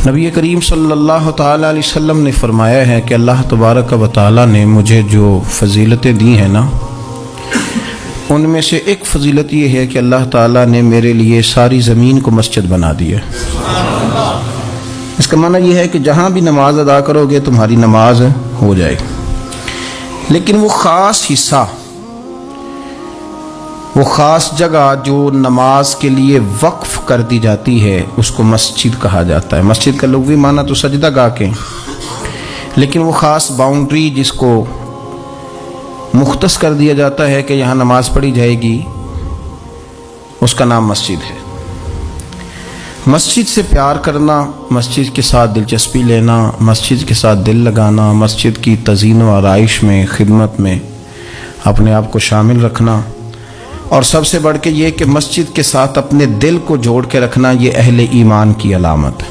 نبی کریم صلی اللہ تعالیٰ علیہ وسلم نے فرمایا ہے کہ اللہ تبارک و تعالیٰ نے مجھے جو فضیلتیں دی ہیں نا، ان میں سے ایک فضیلت یہ ہے کہ اللہ تعالیٰ نے میرے لیے ساری زمین کو مسجد بنا دی ہے۔ اس کا معنی یہ ہے کہ جہاں بھی نماز ادا کرو گے تمہاری نماز ہو جائے گی، لیکن وہ خاص حصہ، وہ خاص جگہ جو نماز کے لیے وقف کر دی جاتی ہے اس کو مسجد کہا جاتا ہے۔ مسجد کا لغوی معنی تو سجدہ گاہ کے، لیکن وہ خاص باؤنڈری جس کو مختص کر دیا جاتا ہے کہ یہاں نماز پڑھی جائے گی، اس کا نام مسجد ہے۔ مسجد سے پیار کرنا، مسجد کے ساتھ دلچسپی لینا، مسجد کے ساتھ دل لگانا، مسجد کی تزئین و آرائش میں، خدمت میں اپنے آپ کو شامل رکھنا، اور سب سے بڑھ کے یہ کہ مسجد کے ساتھ اپنے دل کو جوڑ کے رکھنا، یہ اہل ایمان کی علامت ہے۔